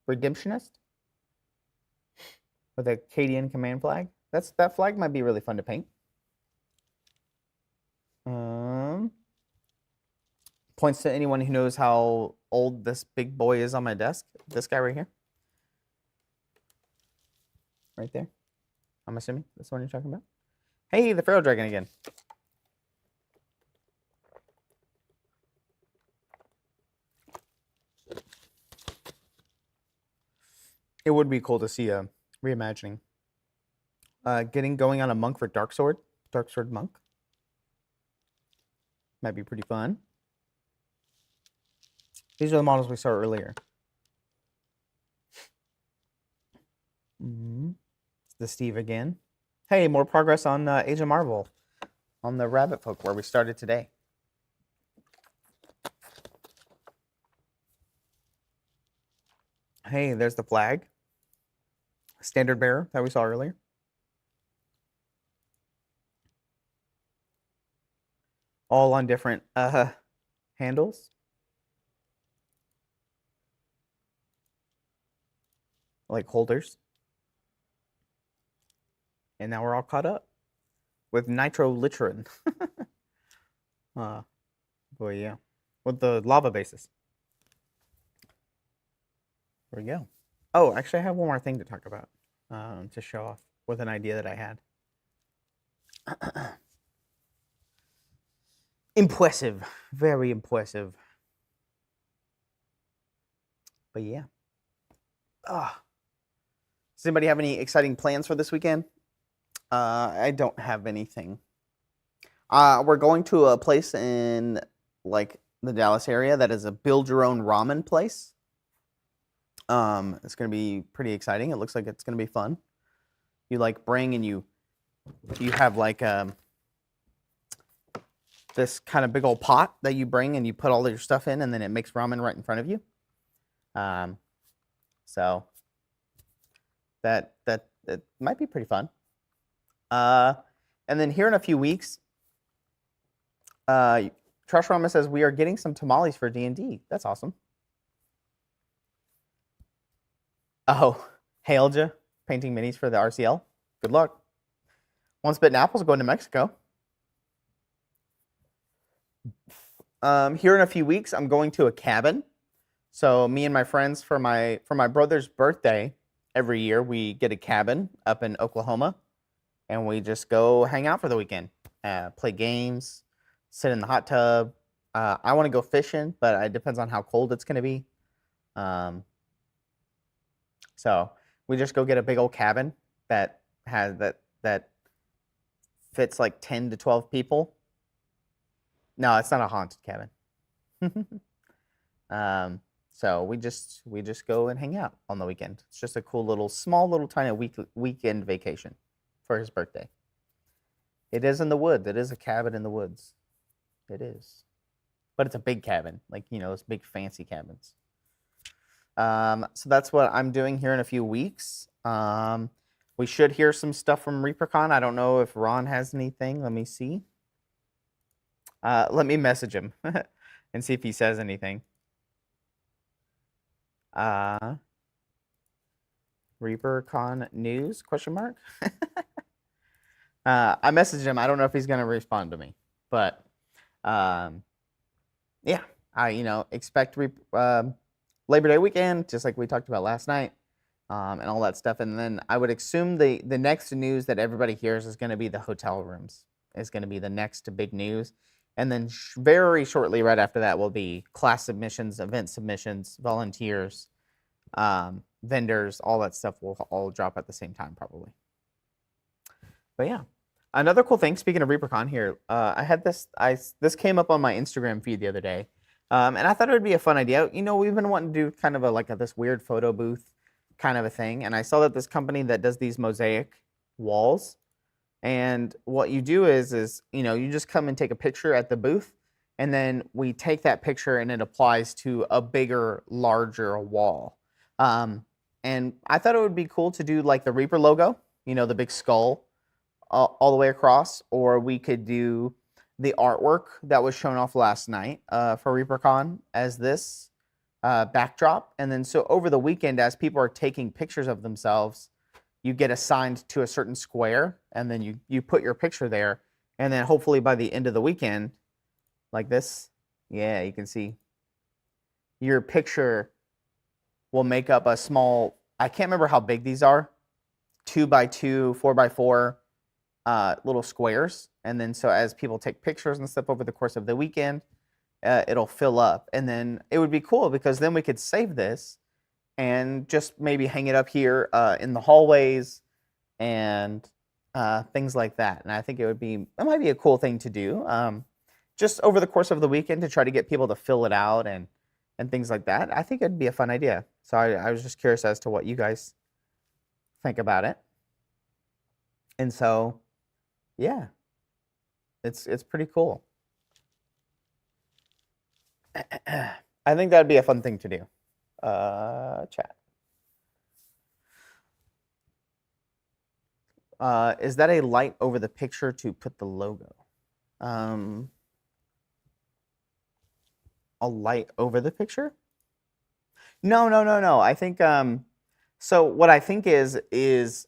Redemptionist with a Cadian command flag. That flag might be really fun to paint. Points to anyone who knows how old this big boy is on my desk. This guy right here. Right there. I'm assuming that's the one you're talking about. Hey, the Pharaoh Dragon again. It would be cool to see a reimagining. Getting going on a monk for Dark Sword monk. Might be pretty fun. These are the models we saw earlier. The Steve again. Hey, more progress on Age of Marvel on the Rabbit Folk where we started today. Hey, there's the flag. Standard bearer that we saw earlier. all on different handles. Like holders. And now we're all caught up with nitrolitrin. Boy, yeah. With the lava bases. There we go. Oh, actually, I have one more thing to talk about to show off with an idea that I had. Impressive. Very impressive. But yeah. Does anybody have any exciting plans for this weekend? I don't have anything. We're going to a place in like the Dallas area that is a build your own ramen place. It's gonna be pretty exciting. It looks like it's gonna be fun. You like bring and you have like this kind of big old pot that you bring and you put all of your stuff in, and then it makes ramen right in front of you. So that it might be pretty fun. And then here in a few weeks, Trash Rama says we are getting some tamales for D&D. That's awesome. Oh, hailed ya, painting minis for the RCL. Good luck. Once Bitten Apple's going to Mexico. Here in a few weeks, I'm going to a cabin. So me and my friends for my brother's birthday, every year we get a cabin up in Oklahoma, and we just go hang out for the weekend, play games, sit in the hot tub. I want to go fishing, but it depends on how cold it's going to be. So we just go get a big old cabin that has that fits like 10 to 12 people. No, it's not a haunted cabin. So we just go and hang out on the weekend. It's just a cool little, small little tiny weekend vacation for his birthday. It is in the woods. It is a cabin in the woods. It is. But it's a big cabin, like, you know, those big fancy cabins. So that's what I'm doing here in a few weeks. We should hear some stuff from Reapercon. I don't know if Ron has anything. Let me see. Let me message him and see if he says anything. Reapercon news, question mark? I messaged him. I don't know if he's going to respond to me. But, yeah, I expect Labor Day weekend, just like we talked about last night, and all that stuff. And then I would assume the next news that everybody hears is going to be the hotel rooms. Is going to be the next big news. And then very shortly right after that will be class submissions, event submissions, volunteers, vendors, all that stuff will all drop at the same time probably. But yeah, another cool thing, speaking of Reapercon here, I had this came up on my Instagram feed the other day. And I thought it would be a fun idea. You know, we've been wanting to do kind of this weird photo booth kind of a thing. And I saw that this company that does these mosaic walls. And what you do is you just come and take a picture at the booth. And then we take that picture and it applies to a bigger, larger wall. And I thought it would be cool to do like the Reaper logo, the big skull all the way across. Or we could do the artwork that was shown off last night for Reapercon as this backdrop. And then so over the weekend, as people are taking pictures of themselves, you get assigned to a certain square, and then you put your picture there. And then hopefully by the end of the weekend, like this, yeah, you can see your picture will make up a small, I can't remember how big these are, 2x2, 4x4 little squares. And then so as people take pictures and stuff over the course of the weekend, it'll fill up. And then it would be cool because then we could save this and just maybe hang it up here in the hallways and things like that. And I think it might be a cool thing to do just over the course of the weekend to try to get people to fill it out and things like that. I think it'd be a fun idea. So I was just curious as to what you guys think about it. And so, yeah, it's pretty cool. I think that'd be a fun thing to do. Chat. Is that a light over the picture to put the logo? a light over the picture? No, no, no, no. I think so what I think is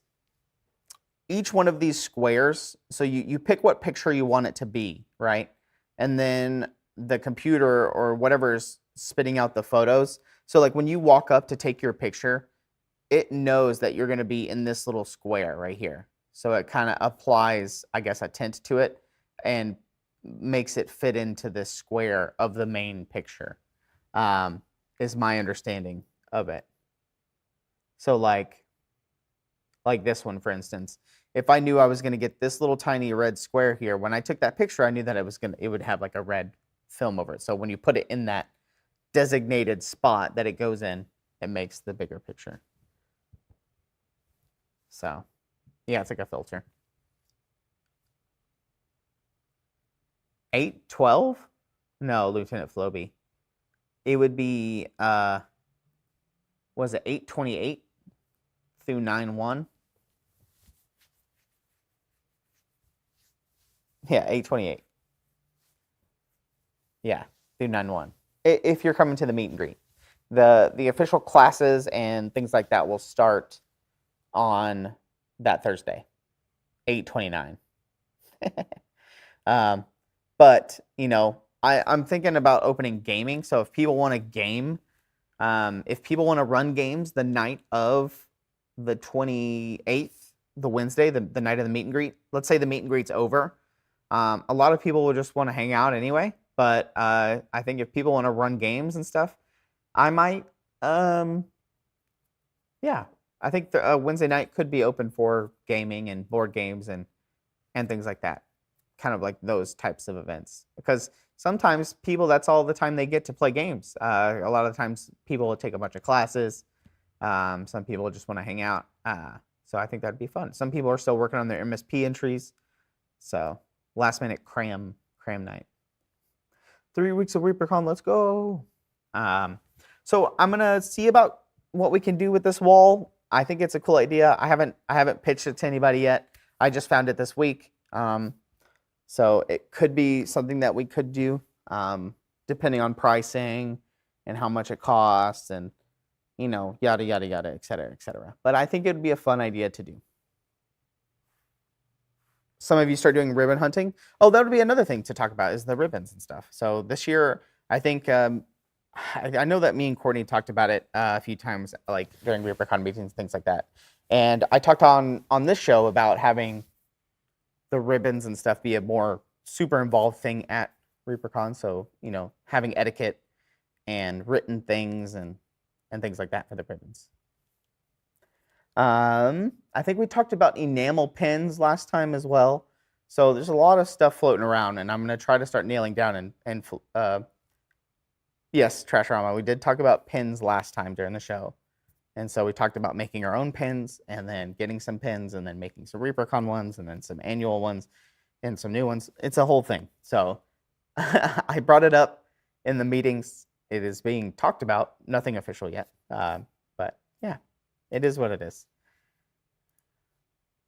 each one of these squares, so you pick what picture you want it to be, right? And then the computer or whatever is spitting out the photos. So like when you walk up to take your picture, it knows that you're going to be in this little square right here. So it kind of applies, I guess, a tint to it and makes it fit into this square of the main picture, is my understanding of it. So like this one, for instance, if I knew I was going to get this little tiny red square here, when I took that picture, I knew that it would have like a red film over it. So when you put it in that designated spot that it goes in, it makes the bigger picture. So, yeah, it's like a filter. 812? No, Lieutenant Floby. It would be, was it 828 through 91? Yeah, 828. Yeah, through 91. If you're coming to the meet and greet. The official classes and things like that will start on that Thursday, 8/29. But, you know, I'm thinking about opening gaming. So if people want to game, if people want to run games the night of the 28th, the Wednesday, the night of the meet and greet, let's say the meet and greet's over. A lot of people will just want to hang out anyway. But I think if people want to run games and stuff, I might, yeah, I think the Wednesday night could be open for gaming and board games and things like that. Kind of like those types of events. Because sometimes people, that's all the time they get to play games. A lot of the times people will take a bunch of classes. Some people just want to hang out. So I think that'd be fun. Some people are still working on their MSP entries. So last minute cram night. 3 weeks of Reapercon, let's go. So I'm gonna see about what we can do with this wall. I think it's a cool idea. I haven't pitched it to anybody yet. I just found it this week. So it could be something that we could do, depending on pricing and how much it costs and, you know, yada, yada, yada, et cetera, et cetera. But I think it would be a fun idea to do. Some of you start doing ribbon hunting. Oh, that would be another thing to talk about is the ribbons and stuff. So this year, I think, I know that me and Courtney talked about it a few times, like during Reapercon meetings, things like that. And I talked on this show about having the ribbons and stuff be a more super involved thing at Reapercon. So, you know, having etiquette and written things and things like that for the ribbons. I think we talked about enamel pins last time as well. So there's a lot of stuff floating around, and I'm going to try to start nailing down yes, Trashorama, we did talk about pins last time during the show. And so we talked about making our own pins and then getting some pins and then making some Reapercon ones and then some annual ones and some new ones. It's a whole thing. So I brought it up in the meetings. It is being talked about. Nothing official yet. But yeah, it is what it is.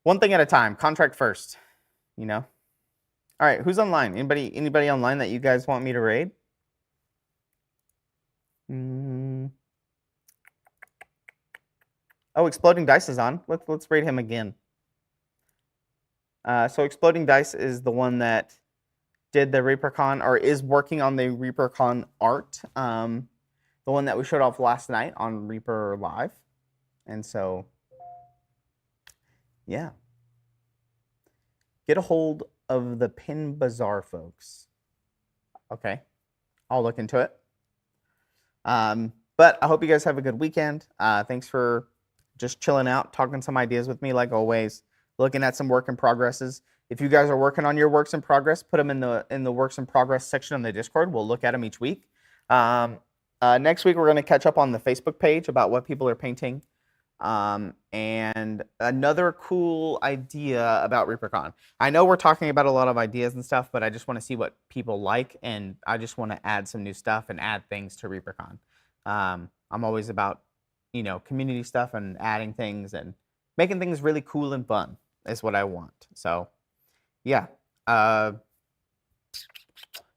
One thing at a time. Contract first, you know? All right, who's online? Anybody online that you guys want me to raid? Oh, Exploding Dice is on. Let's raid him again. So Exploding Dice is the one that did the Reapercon, or is working on the Reapercon art. The one that we showed off last night on Reaper Live. And so, yeah. Get a hold of the Pin Bazaar, folks. Okay. I'll look into it. But I hope you guys have a good weekend. Thanks for just chilling out, talking some ideas with me like always, looking at some work in progresses. If you guys are working on your works in progress, put them in the works in progress section on the Discord. We'll look at them each week. Next week, we're going to catch up on the Facebook page about what people are painting. And another cool idea about Reapercon. I know we're talking about a lot of ideas and stuff, but I just want to see what people like, and I just want to add some new stuff and add things to Reapercon. I'm always about, you know, community stuff and adding things and making things really cool and fun is what I want. So, yeah.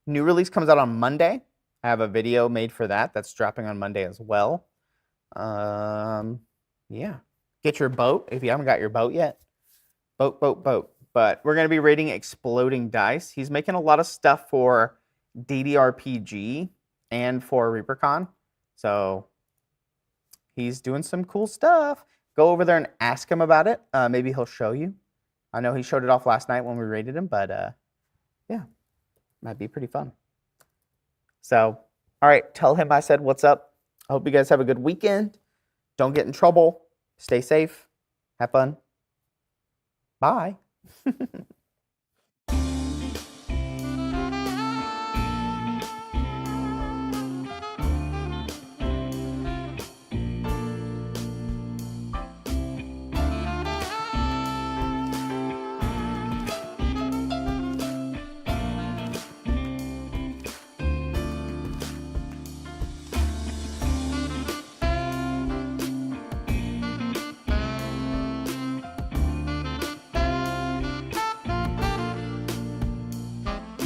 New release comes out on Monday. I have a video made for that. That's dropping on Monday as well. Yeah. Get your boat if you haven't got your boat yet. Boat. But we're going to be rating Exploding Dice. He's making a lot of stuff for DDRPG and for Reapercon. So he's doing some cool stuff. Go over there and ask him about it. Maybe he'll show you. I know he showed it off last night when we rated him, but yeah, might be pretty fun. So, all right, tell him I said what's up. I hope you guys have a good weekend. Don't get in trouble. Stay safe. Have fun. Bye.